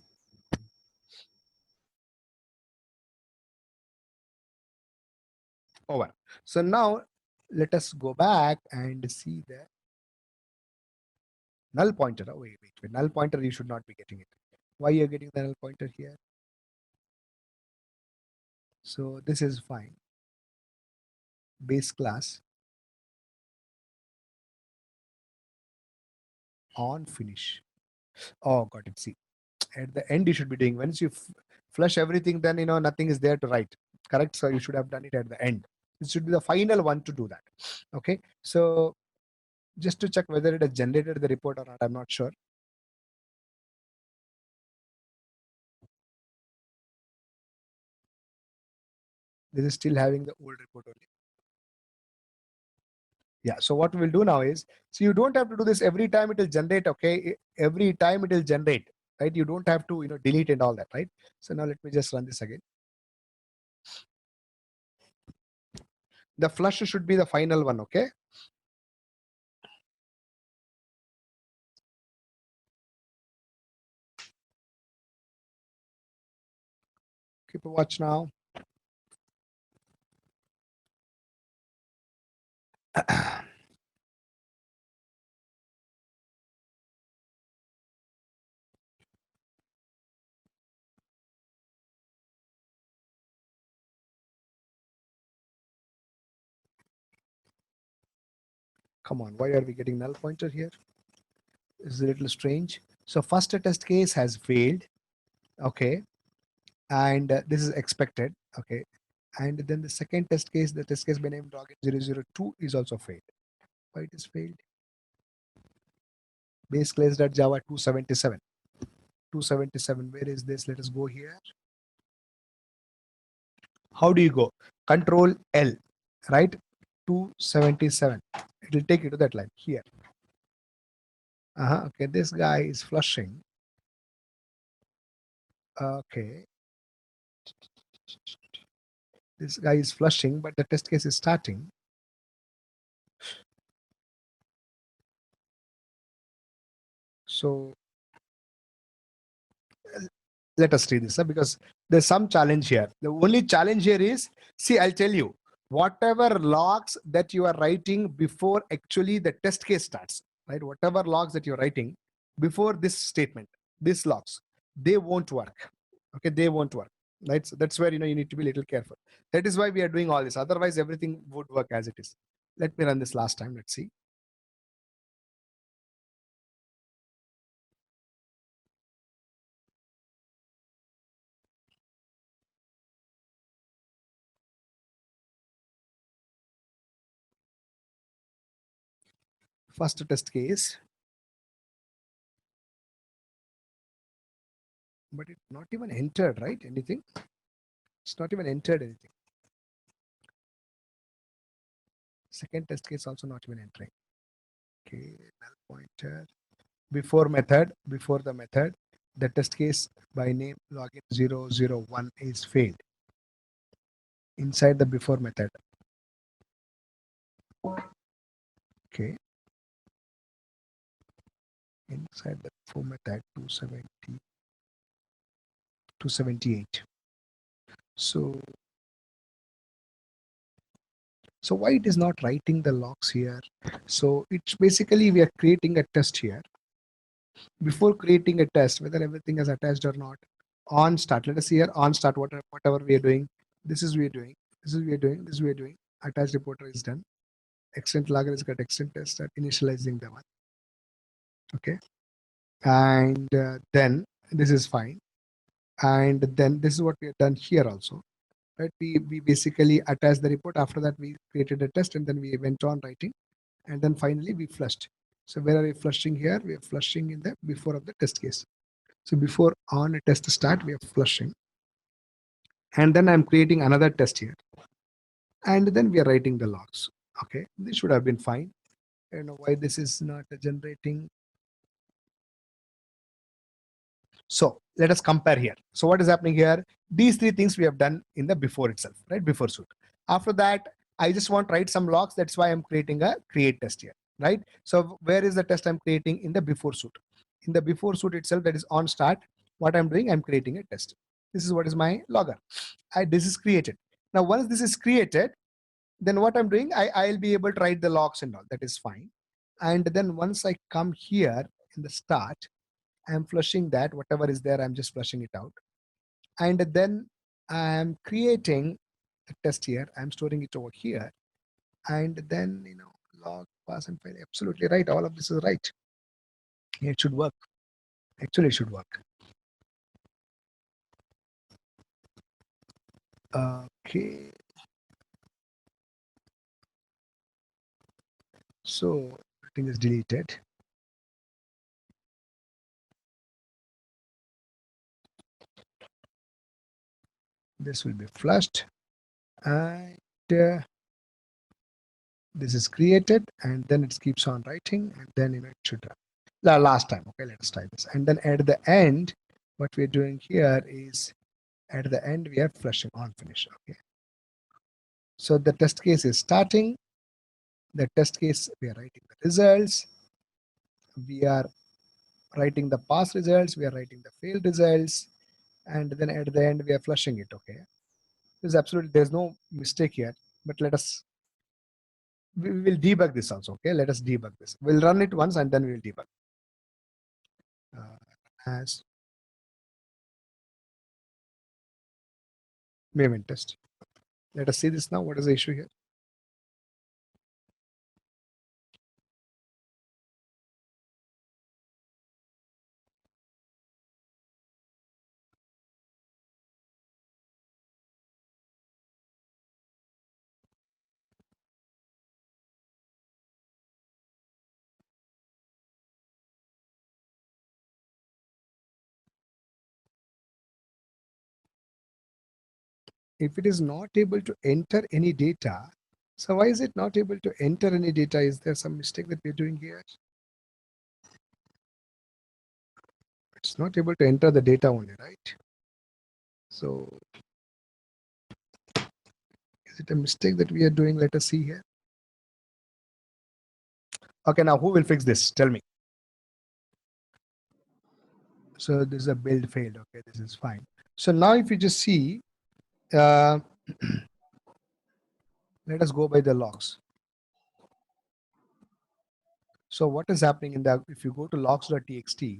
Over. So now let us go back and see the null pointer. Oh, wait. Null pointer, you should not be getting it. Why you're getting the null pointer here? So this is fine. Base class on finish. Oh, got it. See, at the end you should be doing, once you flush everything, then nothing is there to write. Correct. So you should have done it at the end. It should be the final one to do that. Okay. So just to check whether it has generated the report or not, I'm not sure. This is still having the old report only. Yeah. So what we'll do now is, so you don't have to do this every time it will generate. Okay. Every time it will generate, right? You don't have to, delete and all that, right? So now let me just run this again. The flush should be the final one. Okay. Keep a watch now. Come on, why are we getting null pointer here? It's a little strange. So first test case has failed. Okay. And this is expected. Okay. And then the second test case, the test case by name login002 is also failed. Why it is failed? Base class.java 277. 277, where is this? Let us go here. How do you go? Control L, right? 277. It will take you to that line here. Okay, this guy is flushing. Okay. This guy is flushing, but the test case is starting. So let us see this, because there's some challenge here. The only challenge here is, see, I'll tell you, whatever logs that you are writing before actually the test case starts, right? Whatever logs that you're writing before this statement, these logs, they won't work. Okay, they won't work, right? So that's where you need to be a little careful. That is why we are doing all this. Otherwise, everything would work as it is. Let me run this last time. Let's see. First test case, but it's not even entered, right? Anything? It's not even entered anything. Second test case also not even entering. Okay, null pointer. Before the method, the test case by name login001 is failed. Inside the before method. Okay. Inside the before method 278. So why it is not writing the logs here? So it's basically we are creating a test here. Before creating a test, whether everything is attached or not, on start, let us see here on start, whatever we are doing, this is we are doing, this is we are doing, this we are doing, attached reporter is done, extent logger is got extent test, start initializing the one. Okay, and then this is fine, and then this is what we have done here also, right? We basically attached the report. After that we created a test, and then we went on writing, and then finally we flushed. So where are we flushing here? We are flushing in the before of the test case. So before on a test start, we are flushing. And then I'm creating another test here. And then we are writing the logs. Okay, this should have been fine. I don't know why this is not generating. So let us compare here. So what is happening here? These three things we have done in the before itself, right? Before suit. After that, I just want to write some logs. That's why I'm creating a create test here, right? So where is the test I'm creating? In the before suit. In the before suit itself, that is on start. What I'm doing, I'm creating a test. This is what is my logger. This is created. Now, once this is created, then what I'm doing, I'll be able to write the logs and all. That is fine. And then once I come here in the start, I'm flushing that, whatever is there, I'm just flushing it out. And then I'm creating a test here. I'm storing it over here. And then, log, pass and fail. Absolutely right. All of this is right. It should work. Actually, it should work. Okay. So everything is deleted. This will be flushed. And this is created, and then it keeps on writing, and then it should the last time. Okay, let us try this. And then at the end, what we're doing here is at the end we are flushing on finish. Okay, so the test case is starting. The test case, we are writing the results, we are writing the pass results, we are writing the failed results, and then at the end we are flushing it. Okay, there's no mistake here, but we will debug this also. Okay, let us debug this. We'll run it once and then we will debug. As Maven test. Let us see this now. What is the issue here? If it is not able to enter any data, so why is it not able to enter any data? Is there some mistake that we're doing here? It's not able to enter the data only, right? So is it a mistake that we are doing? Let us see here. Okay, now who will fix this? Tell me. So this is a build failed. Okay, this is fine. So now if you just see, let us go by the logs. So what is happening in the, if you go to logs.txt,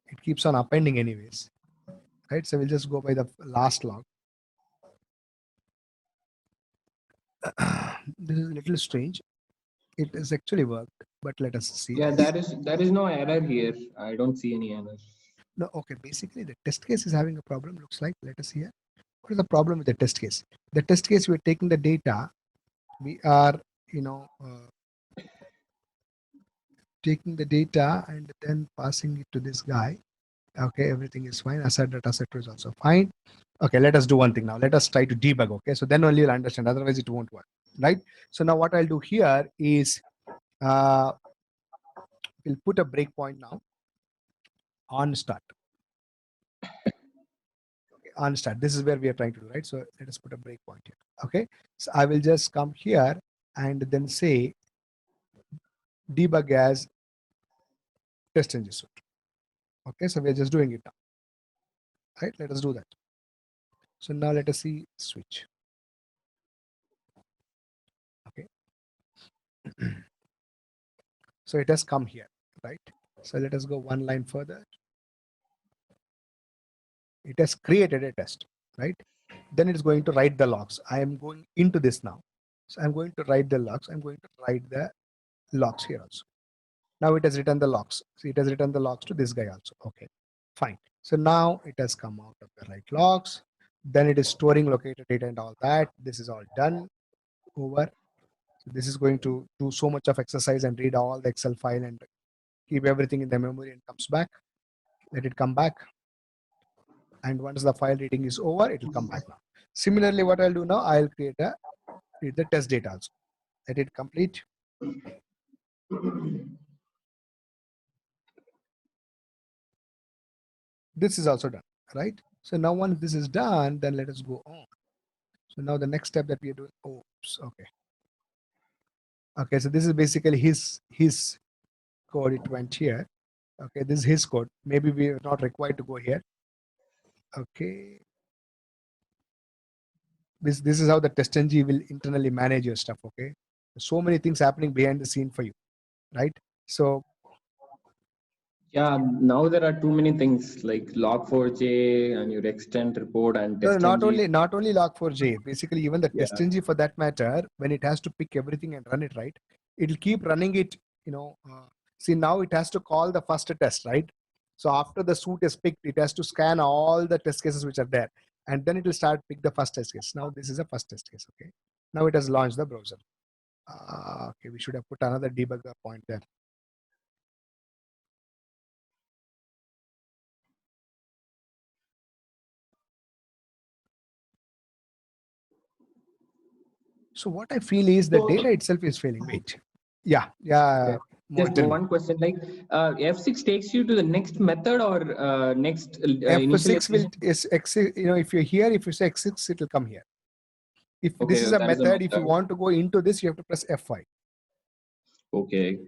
it keeps on appending anyways, right? So we'll just go by the last log. This is a little strange. It has actually worked, but let us see. Yeah, there is no error here. I don't see any error. No, okay. Basically, the test case is having a problem. Looks like. Let us see here. What is the problem with the test case? The test case, we're taking the data. We are, taking the data and then passing it to this guy. Okay, everything is fine. Asset data set is also fine. Okay, let us do one thing now. Let us try to debug. Okay, so then only you'll understand. Otherwise, it won't work, right? So now what I'll do here is we'll put a breakpoint now on start. Okay, on start. This is where we are trying to do, right? So let us put a breakpoint here. Okay, so I will just come here and then say debug as test-ng suite. Okay, so we're just doing it now. Right, let us do that. So now let us see switch. Okay. So it has come here, right? So let us go one line further. It has created a test, right? Then it's going to write the logs. I am going into this now. So I'm going to write the logs. I'm going to write the logs here also. Now it has written the logs. So it has written the logs to this guy also. Okay, fine. So now it has come out of the right logs. Then it is storing located data and all that. This is all done over. So this is going to do so much of exercise and read all the Excel file and keep everything in the memory and comes back. Let it come back. And once the file reading is over, it will come back now. Similarly, what I'll do now, I'll create the test data also. Let it complete. This is also done, right? So now once this is done, then let us go on. So now the next step that we are doing, oops, okay. Okay, so this is basically his code. It went here. Okay, this is his code. Maybe we are not required to go here. Okay. This is how the TestNG will internally manage your stuff. Okay. So many things happening behind the scene for you, right? So Yeah, now there are too many things like log4j and your extent report and no, TestNG. not only log4j, basically even the Yeah. TestNG for that matter, when it has to pick everything and run it, right, it'll keep running it, see now it has to call the first test, right? So after the suit is picked, it has to scan all the test cases which are there, and then it will start pick the first test case. Now this is a first test case. Okay, now it has launched the browser. Okay, we should have put another debugger point there. So what I feel is the data itself is failing. Wait, yeah. Just one question, like F6 takes you to the next method or next F6 will initialization? if you're here, if you say X6, it will come here. If Okay, this is a that method, if you want to go into this, you have to press F5. Okay.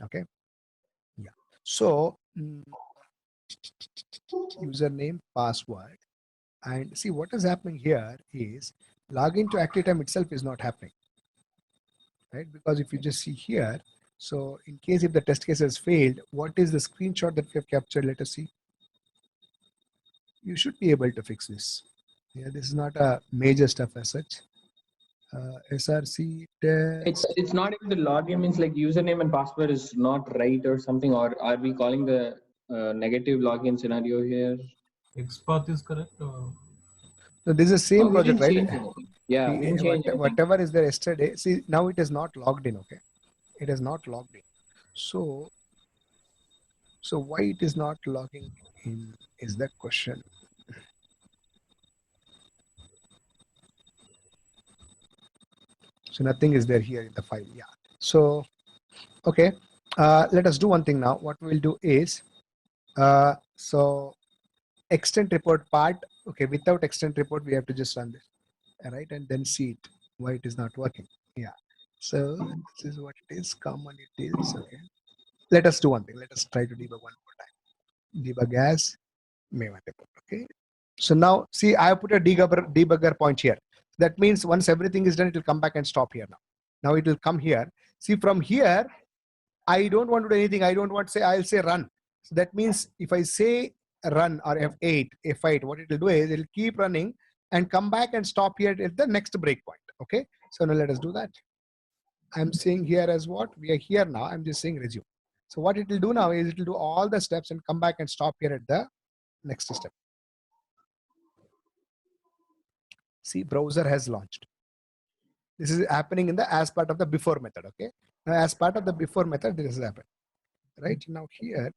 Okay. Yeah. So username, password, and see what is happening here is login to ActiveTime itself is not happening, right? Because if you just see here, so in case if the test case has failed, what is the screenshot that we have captured? Let us see. You should be able to fix this. Yeah, this is not a major stuff as such. SRC test. It's not able to log in, means like username and password is not right or something, or are we calling the negative login scenario here? XPath is correct. Or... So this is the same project, right? Yeah, we didn't change whatever is there yesterday. See, now it is not logged in. Okay, it is not logged in. So why it is not logging in is the question. So nothing is there here in the file. Yeah. So okay, let us do one thing now. What we'll do is so extent report part. Okay, without extent report, we have to just run this, right, and then see it why it is not working. Yeah. So this is what it is. Common it is. Okay. Let us do one thing. Let us try to debug one more time. Debug as Maven report. Okay. So now see, I have put a debugger point here. That means once everything is done, it will come back and stop here now. Now it will come here. See, from here, I don't want to do anything. I don't want to say, I'll say run. So that means if I say run or F8, F8, what it will do is it will keep running and come back and stop here at the next breakpoint. Okay. So now let us do that. I'm saying here as what? We are here now. I'm just saying resume. So what it will do now is it will do all the steps and come back and stop here at the next step. See, browser has launched. This is happening in the as part of the before method. Okay. Now as part of the before method, this has happened. Right now here.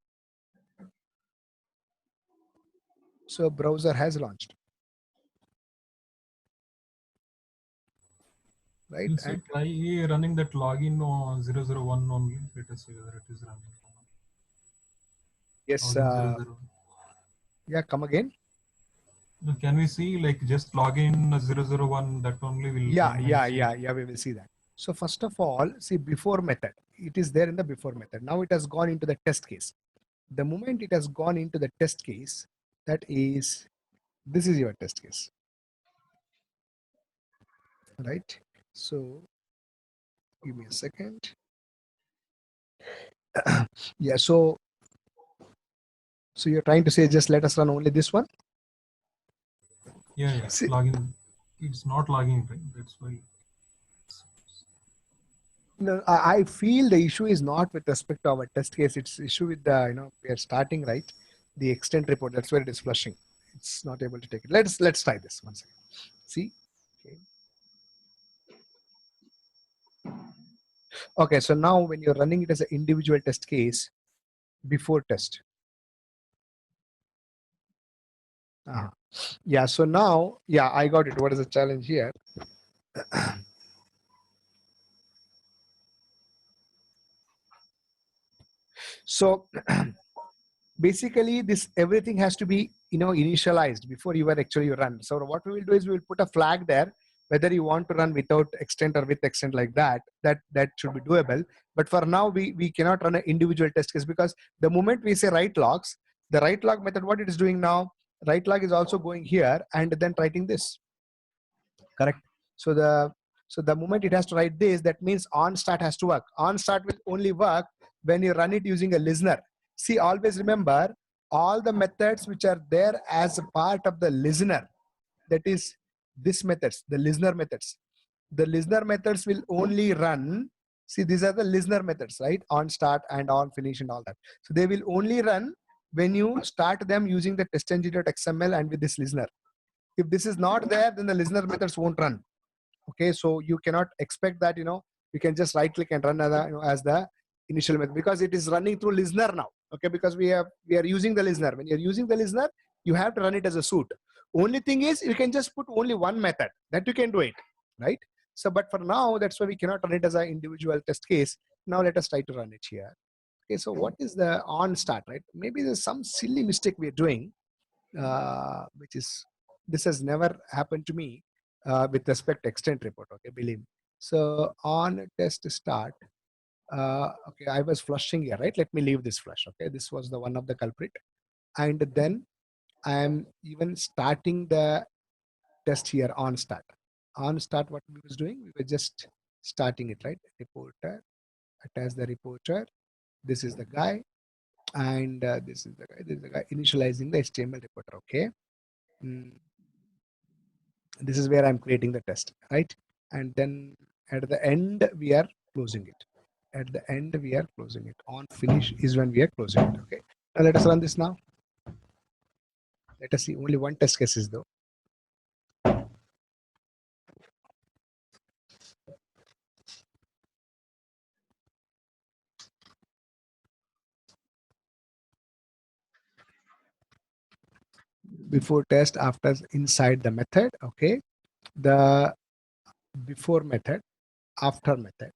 So browser has launched. Right. So try running that login on 001 only. Let us see whether it is running. Yes. Yeah, come again. Can we see like just login 001 that only will? Yeah. We will see that. So first of all, see before method. It is there in the before method. Now it has gone into the test case. The moment it has gone into the test case, that is, this is your test case. Right. So give me a second. Yeah. So you're trying to say just let us run only this one? Yeah. See, login. It's not logging, right? That's why. No, I feel the issue is not with respect to our test case. It's issue with the, we are starting, right? The extent report, that's where it is flushing. It's not able to take it. Let's try this one second. See? Okay, so now when you're running it as an individual test case before test, Yeah, so now, yeah, I got it. What is the challenge here? So basically this everything has to be, initialized before you are actually run. So what we will do is we will put a flag there, whether you want to run without extent or with extent like that should be doable. But for now, we cannot run an individual test case, because the moment we say write logs, the write log method, what it is doing now, write log is also going here and then writing this, correct? So the moment it has to write this, that means on start has to work. On start will only work when you run it using a listener. See, always remember, all the methods which are there as a part of the listener, that is this methods, the listener methods. The listener methods will only run, see, these are the listener methods, right? On start and on finish and all that. So they will only run when you start them using the testng.xml and with this listener. If this is not there, then the listener methods won't run. Okay, so you cannot expect that, you can just right click and run as the initial method, because it is running through listener now. Okay, because we are using the listener. When you're using the listener, you have to run it as a suite. Only thing is, you can just put only one method, that you can do it, right? So, but for now, that's why we cannot run it as an individual test case. Now let us try to run it here. Okay, so what is the on start, right? Maybe there's some silly mistake we're doing, which is, this has never happened to me with respect to extent report. Okay, believe me. So on test start, okay, I was flushing here, right? Let me leave this flush. Okay, this was the one of the culprit, and then I am even starting the test here on start. On start, what we was doing, we were just starting it, right? Reporter, attach the reporter. This is the guy, and this is the guy. This is the guy initializing the HTML reporter. Okay. This is where I'm creating the test, right? And then at the end, we are closing it. At the end, we are closing it. On finish is when we are closing it. Okay. Now let us run this now. Let us see. Only one test case is though. Before test, after, inside the method. Okay. The before method, after method.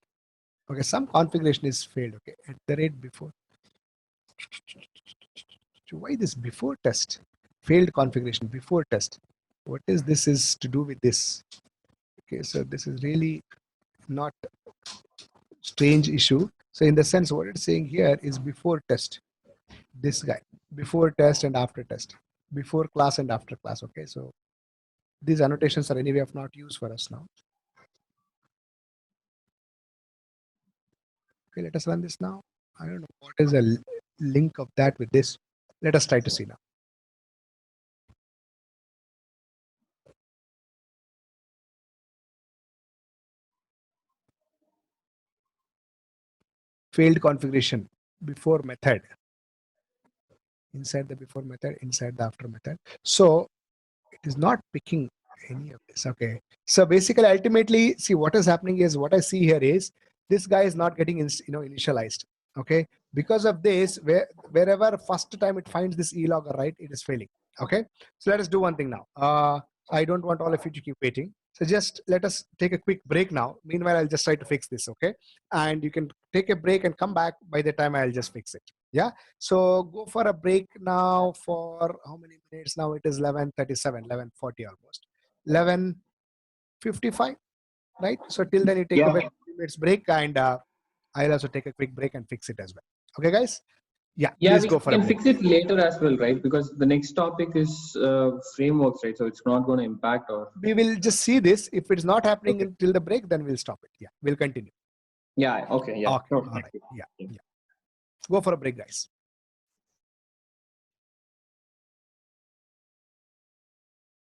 Okay. Some configuration is failed. Okay. At the rate before. Why this before test? Failed configuration before test. What is this is to do with this? Okay. So this is really not strange issue. So in the sense, what it's saying here is before test. This guy, before test and after test, before class and after class. Okay, so these annotations are anyway of not use for us now. Okay, let us run this now. I don't know what is the link of that with this. Let us try to see now. Failed configuration before method. Inside the before method, inside the after method. So it is not picking any of this. Okay, so basically, ultimately, see what is happening is, what I see here is this guy is not getting initialized. Okay, because of this, wherever first time it finds this e-logger, right, it is failing. Okay, so let us do one thing now. I don't want all of you to keep waiting. So just let us take a quick break now. Meanwhile, I'll just try to fix this. Okay, and you can take a break and come back. By the time I'll just fix it. Yeah. So go for a break now for how many minutes now? It is 11:37, 11:40 almost. 11:55, right? So till then you take a 2 minutes break, and I'll also take a quick break and fix it as well. Okay, guys? Yeah, please we go for a can break. fix it later as well, right? Because the next topic is frameworks, right? So it's not going to impact or. We will just see this. If it's not happening until the break, then we'll stop it. Yeah, we'll continue. Yeah. Okay. Yeah. Okay. All right. Yeah. Go for a break, guys.